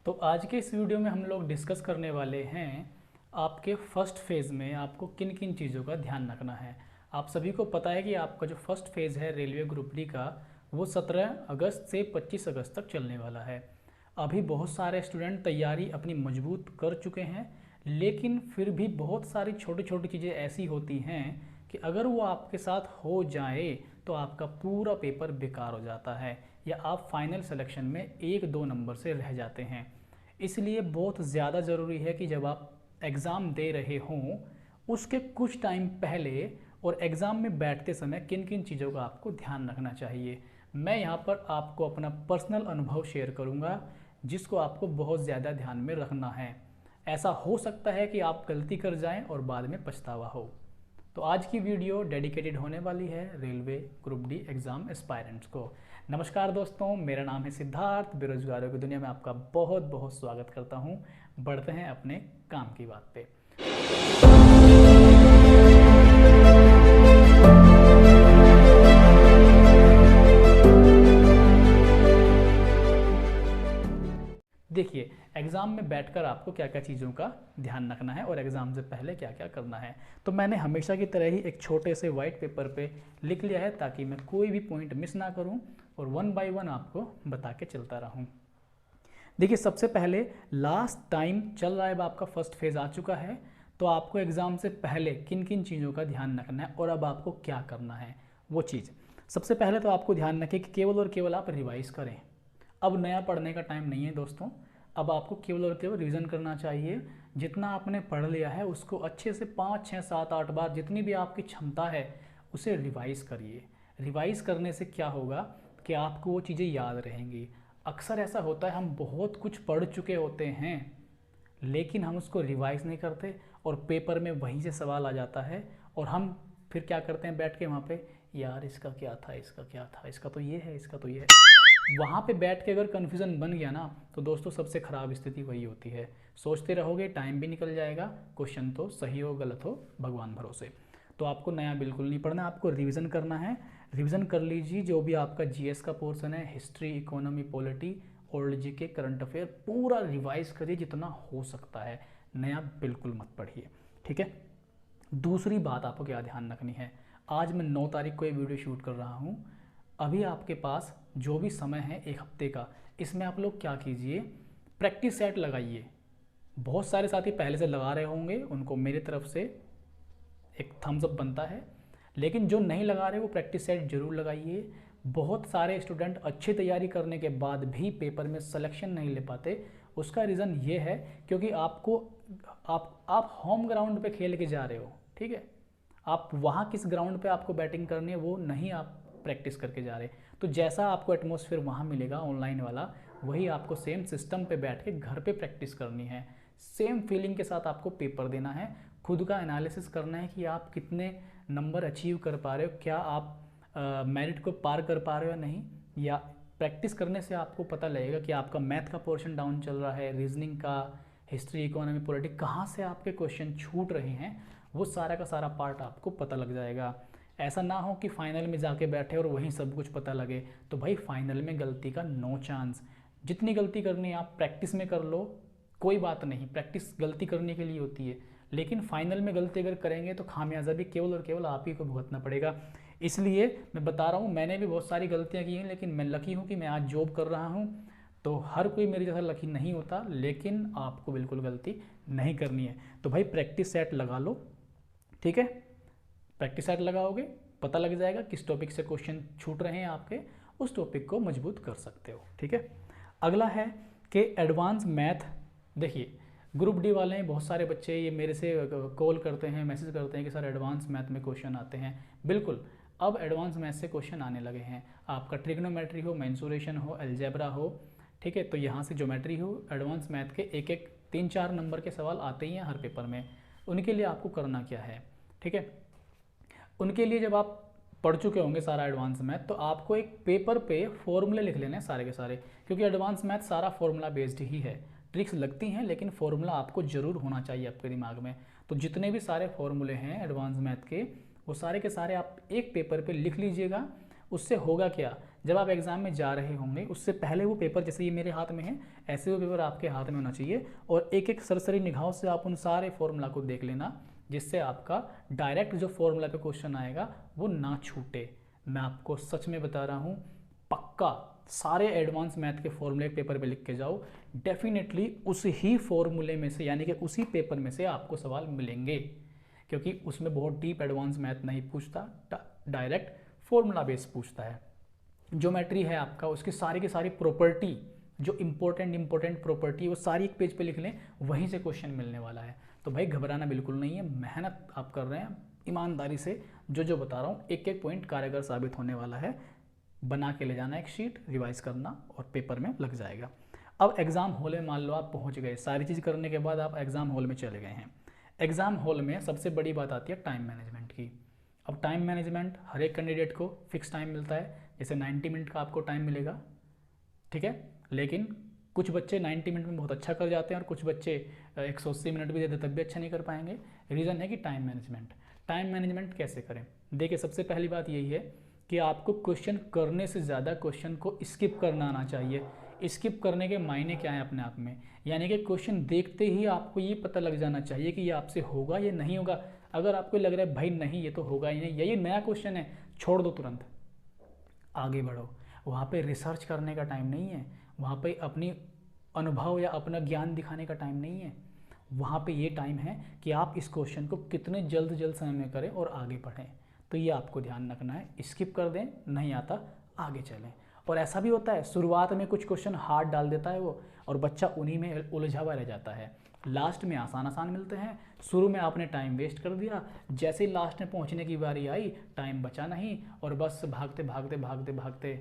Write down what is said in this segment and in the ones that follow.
तो आज के इस वीडियो में हम लोग डिस्कस करने वाले हैं आपके फर्स्ट फेज़ में आपको किन किन चीज़ों का ध्यान रखना है। आप सभी को पता है कि आपका जो फर्स्ट फेज़ है रेलवे ग्रुप डी का वो 17 अगस्त से 25 अगस्त तक चलने वाला है। अभी बहुत सारे स्टूडेंट तैयारी अपनी मजबूत कर चुके हैं, लेकिन फिर भी बहुत सारी छोटी छोटी चीज़ें ऐसी होती हैं कि अगर वो आपके साथ हो जाए तो आपका पूरा पेपर बेकार हो जाता है या आप फाइनल सिलेक्शन में 1-2 नंबर से रह जाते हैं। इसलिए बहुत ज़्यादा ज़रूरी है कि जब आप एग्ज़ाम दे रहे हों उसके कुछ टाइम पहले और एग्ज़ाम में बैठते समय किन किन चीज़ों का आपको ध्यान रखना चाहिए। मैं यहाँ पर आपको अपना पर्सनल अनुभव शेयर करूँगा जिसको आपको बहुत ज़्यादा ध्यान में रखना है। ऐसा हो सकता है कि आप गलती कर जाएं और बाद में पछतावा हो। तो आज की वीडियो डेडिकेटेड होने वाली है railway group D exam aspirants को। नमस्कार दोस्तों, मेरा नाम है सिद्धार्थ। बेरोजगारों की दुनिया में आपका बहुत बहुत स्वागत करता हूं। बढ़ते हैं अपने काम की बात पे। देखिए, एग्ज़ाम में बैठकर आपको क्या क्या चीज़ों का ध्यान रखना है और एग्ज़ाम से पहले क्या क्या करना है। तो मैंने हमेशा की तरह ही एक छोटे से वाइट पेपर पे लिख लिया है ताकि मैं कोई भी पॉइंट मिस ना करूं और 1 बाय 1 आपको बता के चलता रहूं। देखिए, सबसे पहले लास्ट टाइम चल रहा है, आपका फर्स्ट फेज़ आ चुका है, तो आपको एग्ज़ाम से पहले किन किन चीज़ों का ध्यान रखना है और अब आपको क्या करना है वो चीज़। सबसे पहले तो आपको ध्यान रखें कि केवल और केवल आप रिवाइज़ करें। अब नया पढ़ने का टाइम नहीं है दोस्तों, अब आपको केवल और केवल रिवीजन करना चाहिए। जितना आपने पढ़ लिया है उसको अच्छे से 5, 6, 7, 8 बार जितनी भी आपकी क्षमता है उसे रिवाइज़ करिए। रिवाइज़ करने से क्या होगा कि आपको वो चीज़ें याद रहेंगी। अक्सर ऐसा होता है हम बहुत कुछ पढ़ चुके होते हैं लेकिन हम उसको रिवाइज़ नहीं करते और पेपर में वहीं से सवाल आ जाता है और हम फिर क्या करते हैं, बैठ के वहाँ पे यार इसका क्या था, इसका क्या था, इसका तो ये है, इसका तो ये है। वहाँ पे बैठ के अगर कन्फ्यूज़न बन गया ना तो दोस्तों सबसे ख़राब स्थिति वही होती है। सोचते रहोगे, टाइम भी निकल जाएगा, क्वेश्चन तो सही हो गलत हो भगवान भरोसे। तो आपको नया बिल्कुल नहीं पढ़ना, आपको रिवीजन करना है। रिवीजन कर लीजिए जो भी आपका जीएस का पोर्शन है, history, economy, polity, old GK, current affair, पूरा रिवाइज करिए जितना हो सकता है। नया बिल्कुल मत पढ़िए, ठीक है। दूसरी बात आपको क्या ध्यान रखनी है, आज मैं 9 तारीख को ये वीडियो शूट कर रहा हूँ। अभी आपके पास जो भी समय है 1 हफ्ते का, इसमें आप लोग क्या कीजिए, प्रैक्टिस सेट लगाइए। बहुत सारे साथी पहले से लगा रहे होंगे, उनको मेरी तरफ से एक थम्स अप बनता है, लेकिन जो नहीं लगा रहे वो प्रैक्टिस सेट जरूर लगाइए। बहुत सारे स्टूडेंट अच्छी तैयारी करने के बाद भी पेपर में सिलेक्शन नहीं ले पाते। उसका रीज़न ये है क्योंकि आपको आप होम ग्राउंड पे खेल के जा रहे हो, ठीक है। आप वहाँ किस ग्राउंड पे आपको बैटिंग करनी है वो नहीं आप प्रैक्टिस करके जा रहे। तो जैसा आपको एटमॉस्फेयर वहाँ मिलेगा ऑनलाइन वाला, वही आपको सेम सिस्टम पे बैठ के घर पे प्रैक्टिस करनी है। सेम फीलिंग के साथ आपको पेपर देना है। खुद का एनालिसिस करना है कि आप कितने नंबर अचीव कर पा रहे हो, क्या आप मेरिट को पार कर पा रहे हो या नहीं। या प्रैक्टिस करने से आपको पता लगेगा कि आपका मैथ का पोर्शन डाउन चल रहा है, रीजनिंग का, हिस्ट्री, इकोनॉमी, पॉलिटिक्स कहाँ से आपके क्वेश्चन छूट रहे हैं, वो सारा का सारा पार्ट आपको पता लग जाएगा। ऐसा ना हो कि फाइनल में जाके बैठे और वहीं सब कुछ पता लगे। तो भाई फाइनल में गलती का नो चांस। जितनी गलती करनी है आप प्रैक्टिस में कर लो, कोई बात नहीं, प्रैक्टिस गलती करने के लिए होती है। लेकिन फाइनल में गलती अगर करेंगे तो खामियाजा भी केवल और केवल आप ही को भुगतना पड़ेगा। इसलिए मैं बता रहा हूँ, मैंने भी बहुत सारी गलतियाँ की हैं, लेकिन मैं लकी हूँ कि मैं आज जॉब कर रहा हूँ। तो हर कोई मेरी जैसा लकी नहीं होता, लेकिन आपको बिल्कुल गलती नहीं करनी है। तो भाई प्रैक्टिस सेट लगा लो, ठीक है। प्रैक्टिस सेट लगाओगे, पता लग जाएगा किस टॉपिक से क्वेश्चन छूट रहे हैं आपके, उस टॉपिक को मजबूत कर सकते हो, ठीक है। अगला है कि एडवांस मैथ। देखिए, ग्रुप डी वाले हैं बहुत सारे बच्चे, ये मेरे से कॉल करते हैं, मैसेज करते हैं कि सर एडवांस मैथ में क्वेश्चन आते हैं। बिल्कुल, अब एडवांस मैथ से क्वेश्चन आने लगे हैं। आपका ट्रिग्नोमेट्री हो, मेंसुरेशन हो, अलजेब्रा हो, ठीक है, तो यहाँ से ज्योमेट्री हो, एडवांस मैथ के एक एक 3-4 नंबर के सवाल आते ही हैं हर पेपर में। उनके लिए आपको करना क्या है, ठीक है। उनके लिए जब आप पढ़ चुके होंगे सारा एडवांस मैथ, तो आपको एक पेपर पे फॉर्मूले लिख लेने हैं सारे के सारे, क्योंकि एडवांस मैथ सारा फॉर्मूला बेस्ड ही है। ट्रिक्स लगती हैं लेकिन फॉर्मूला आपको जरूर होना चाहिए आपके दिमाग में। तो जितने भी सारे फॉर्मूले हैं एडवांस मैथ के, वो सारे के सारे आप एक पेपर पे लिख लीजिएगा। उससे होगा क्या, जब आप एग्जाम में जा रहे होंगे उससे पहले वो पेपर, जैसे ये मेरे हाथ में है, ऐसे वो पेपर आपके हाथ में होना चाहिए और एक एक सरसरी निगाहों से आप उन सारे फॉर्मूला को देख लेना, जिससे आपका डायरेक्ट जो फॉर्मूला पे क्वेश्चन आएगा वो ना छूटे। मैं आपको सच में बता रहा हूँ, पक्का सारे एडवांस मैथ के फॉर्मूले पेपर पे लिख के जाओ, डेफिनेटली उस ही फॉर्मूले में से यानी कि उसी पेपर में से आपको सवाल मिलेंगे, क्योंकि उसमें बहुत डीप एडवांस मैथ नहीं पूछता, डायरेक्ट फॉर्मूला बेस पूछता है। ज्योमेट्री है आपका, उसकी सारी की सारी प्रॉपर्टी, जो इंपॉर्टेंट प्रॉपर्टी वो सारी एक पेज पे लिख लें, वहीं से क्वेश्चन मिलने वाला है। तो भाई घबराना बिल्कुल नहीं है, मेहनत आप कर रहे हैं ईमानदारी से, जो बता रहा हूँ एक एक पॉइंट कारगर साबित होने वाला है। बना के ले जाना एक शीट, रिवाइज करना और पेपर में लग जाएगा। अब एग्ज़ाम हॉल में मान लो आप पहुँच गए, सारी चीज़ करने के बाद आप एग्ज़ाम हॉल में चले गए हैं। एग्ज़ाम हॉल में सबसे बड़ी बात आती है टाइम मैनेजमेंट की। अब टाइम मैनेजमेंट हर एक कैंडिडेट को फिक्स टाइम मिलता है, जैसे 90 मिनट का आपको टाइम मिलेगा, ठीक है। लेकिन कुछ बच्चे 90 मिनट में बहुत अच्छा कर जाते हैं और कुछ बच्चे 180 मिनट भी देते तब भी अच्छा नहीं कर पाएंगे। रीज़न है कि टाइम मैनेजमेंट। टाइम मैनेजमेंट कैसे करें? देखिए, सबसे पहली बात यही है कि आपको क्वेश्चन करने से ज़्यादा क्वेश्चन को स्किप करना आना चाहिए। स्किप करने के मायने क्या है अपने आप में, यानी कि क्वेश्चन देखते ही आपको ये पता लग जाना चाहिए कि ये आपसे होगा या नहीं होगा। अगर आपको लग रहा है भाई नहीं ये तो होगा ही नहीं, ये नया क्वेश्चन है, छोड़ दो, तुरंत आगे बढ़ो। वहाँ पे रिसर्च करने का टाइम नहीं है, वहाँ पे अपनी अनुभव या अपना ज्ञान दिखाने का टाइम नहीं है। वहाँ पे ये टाइम है कि आप इस क्वेश्चन को कितने जल्द समय में करें और आगे बढ़ें। तो ये आपको ध्यान रखना है, स्किप कर दें, नहीं आता आगे चलें। और ऐसा भी होता है शुरुआत में कुछ क्वेश्चन हार्ड डाल देता है वो, और बच्चा उन्हीं में उलझा हुआ रह जाता है। लास्ट में आसान आसान मिलते हैं, शुरू में आपने टाइम वेस्ट कर दिया, जैसे ही लास्ट में पहुंचने की बारी आई टाइम बचा नहीं और बस भागते भागते भागते भागते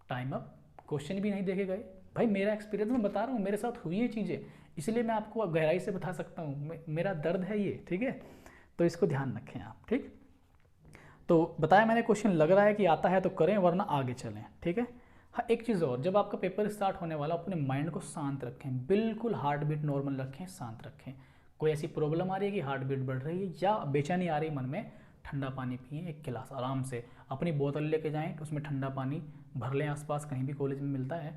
टाइम अप, क्वेश्चन भी नहीं देखे गए। भाई मेरा एक्सपीरियंस मैं बता रहा हूँ, मेरे साथ हुई ये चीज़ें, इसलिए मैं आपको गहराई से बता सकता हूँ, मेरा दर्द है ये, ठीक है। तो इसको ध्यान रखें आप, ठीक। तो बताया मैंने, क्वेश्चन लग रहा है कि आता है तो करें वरना आगे चलें, ठीक है। हाँ, एक चीज़ और, जब आपका पेपर स्टार्ट होने वाला अपने माइंड को शांत रखें, बिल्कुल हार्ट बीट नॉर्मल रखें, शांत रखें। कोई ऐसी प्रॉब्लम आ रही है कि हार्ट बीट बढ़ रही है या बेचैनी आ रही मन में, ठंडा पानी पिएं एक गिलास आराम से, अपनी बोतल लेके जाएं, उसमें ठंडा पानी भर लें, आसपास कहीं भी कॉलेज में मिलता है,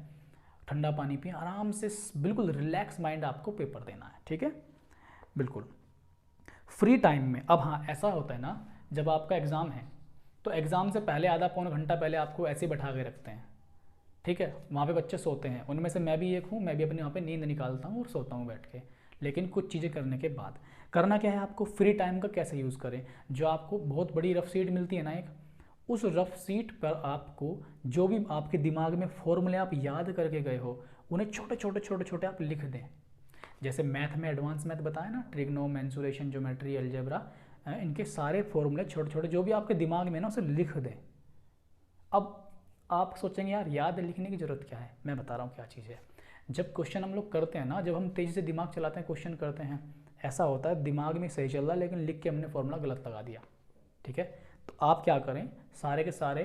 ठंडा पानी पिएं आराम से, बिल्कुल रिलैक्स माइंड आपको पेपर देना है, ठीक है, बिल्कुल फ्री टाइम में। अब हाँ, ऐसा होता है ना, जब आपका एग्ज़ाम है तो एग्ज़ाम से पहले आधा पौन घंटा पहले आपको ऐसे बैठा के रखते हैं, ठीक है। वहाँ पे बच्चे सोते हैं, उनमें से मैं भी एक हूँ, मैं भी अपने वहाँ पे नींद निकालता हूँ और सोता हूँ बैठ के। लेकिन कुछ चीज़ें करने के बाद करना क्या है, आपको फ्री टाइम का कैसे यूज़ करें। जो आपको बहुत बड़ी रफ शीट मिलती है ना एक, उस रफ शीट पर आपको जो भी आपके दिमाग में फॉर्मूले आप याद करके गए हो, उन्हें छोटे छोटे आप लिख दें। जैसे मैथ में एडवांस मैथ बताया ना, ट्रिग्नो, मेंसुरेशन, ज्योमेट्री, अलजेब्रा, इनके सारे फॉर्मूले छोटे छोटे जो भी आपके दिमाग में ना उसे लिख दें। अब आप सोचेंगे यार याद लिखने की ज़रूरत क्या है, मैं बता रहा हूँ क्या चीज़ है। जब क्वेश्चन हम लोग करते हैं ना, जब हम तेज़ी से दिमाग चलाते हैं, क्वेश्चन करते हैं, ऐसा होता है दिमाग में सही चल रहा है लेकिन लिख के हमने फॉर्मूला गलत लगा दिया, ठीक है। तो आप क्या करें, सारे के सारे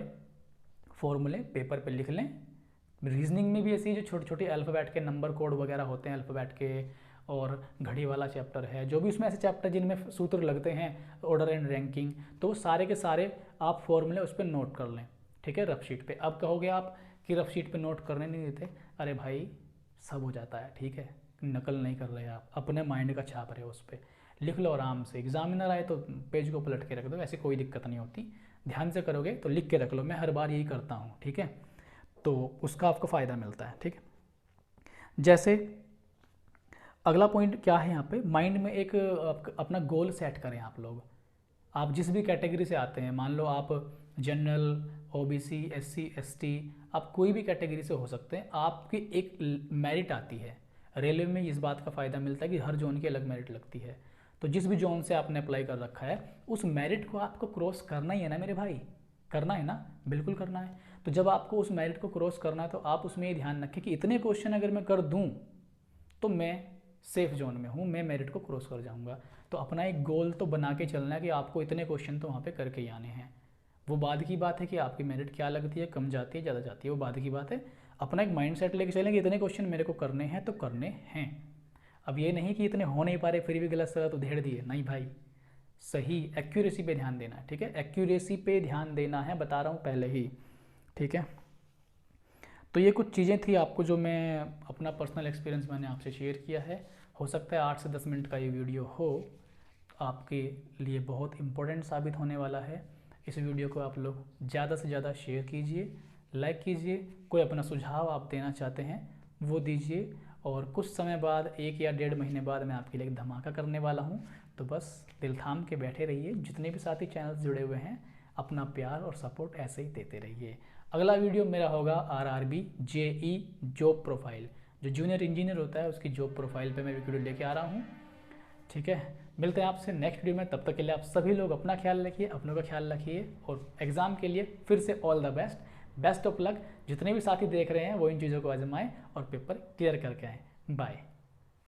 फॉर्मूले पेपर पे लिख लें। रीजनिंग में भी ऐसी जो छोटे छोटे अल्फ़ाबेट के नंबर कोड वगैरह होते हैं अल्फ़ाबेट के, और घड़ी वाला चैप्टर है, जो भी उसमें ऐसे चैप्टर जिनमें सूत्र लगते हैं, ऑर्डर एंड रैंकिंग, तो सारे के सारे आप फॉर्मूले उस पर नोट कर लें, ठीक है, रफ शीट पे। अब कहोगे आप कि रफ शीट पे नोट करने नहीं देते, अरे भाई सब हो जाता है, ठीक है, नकल नहीं कर रहे आप, अपने माइंड का छाप रहे हो उस पर, लिख लो आराम से। एग्जामिनर आए तो पेज को पलट के रख दो, ऐसी कोई दिक्कत नहीं होती, ध्यान से करोगे तो लिख के रख लो। मैं हर बार यही करता हूँ, ठीक है, तो उसका आपको फ़ायदा मिलता है, ठीक है। जैसे अगला पॉइंट क्या है यहाँ पे, माइंड में एक अपना गोल सेट करें आप लोग। आप जिस भी कैटेगरी से आते हैं, मान लो आप जनरल, ओबीसी, एससी, एसटी, आप कोई भी कैटेगरी से हो सकते हैं, आपकी एक मेरिट आती है। रेलवे में इस बात का फ़ायदा मिलता है कि हर जोन की अलग मेरिट लगती है, तो जिस भी जोन से आपने अप्लाई कर रखा है उस मेरिट को आपको क्रॉस करना ही है ना मेरे भाई, करना है ना, बिल्कुल करना है। तो जब आपको उस मेरिट को क्रॉस करना है तो आप उसमें ये ध्यान रखें कि इतने क्वेश्चन अगर मैं कर दूँ तो मैं सेफ जोन में हूँ, मैं मेरिट को क्रॉस कर जाऊँगा। तो अपना एक गोल तो बना के चलना है कि आपको इतने क्वेश्चन तो वहाँ पे करके ही आने हैं। वो बाद की बात है कि आपकी मेरिट क्या लगती है, कम जाती है, ज़्यादा जाती है, वो बाद की बात है। अपना एक माइंड सेट लेके चलेंगे, इतने क्वेश्चन मेरे को करने हैं तो करने हैं। अब ये नहीं कि इतने हो नहीं पा रहे फिर भी गलत सलत उधेड़ दिए, नहीं भाई, सही एक्यूरेसी पे ध्यान देना है, ठीक है, एक्यूरेसी पे ध्यान देना है, बता रहा हूँ पहले ही, ठीक है, तो ये कुछ चीज़ें थी आपको जो मैं अपना पर्सनल एक्सपीरियंस मैंने आपसे शेयर किया है। हो सकता है 8 से 10 मिनट का ये वीडियो हो, आपके लिए बहुत इम्पोर्टेंट साबित होने वाला है। इस वीडियो को आप लोग ज़्यादा से ज़्यादा शेयर कीजिए, लाइक कीजिए। कोई अपना सुझाव आप देना चाहते हैं वो दीजिए, और कुछ समय बाद 1 या 1.5 महीने बाद मैं आपके लिए एक धमाका करने वाला हूँ। तो बस दिल थाम के बैठे रहिए। जितने भी साथी चैनल्स जुड़े हुए हैं, अपना प्यार और सपोर्ट ऐसे ही देते रहिए। अगला वीडियो मेरा होगा RRB JE जॉब प्रोफाइल, जो जूनियर इंजीनियर होता है उसकी जॉब प्रोफाइल पे मैं वीडियो लेके आ रहा हूँ। ठीक है, मिलते हैं आपसे नेक्स्ट वीडियो में। तब तक के लिए आप सभी लोग अपना ख्याल रखिए, अपनों का ख्याल रखिए, और एग्ज़ाम के लिए फिर से all the best, best of luck. जितने भी साथी देख रहे हैं वो इन चीज़ों को आजमाएं और पेपर क्लियर करके आएँ। बाय।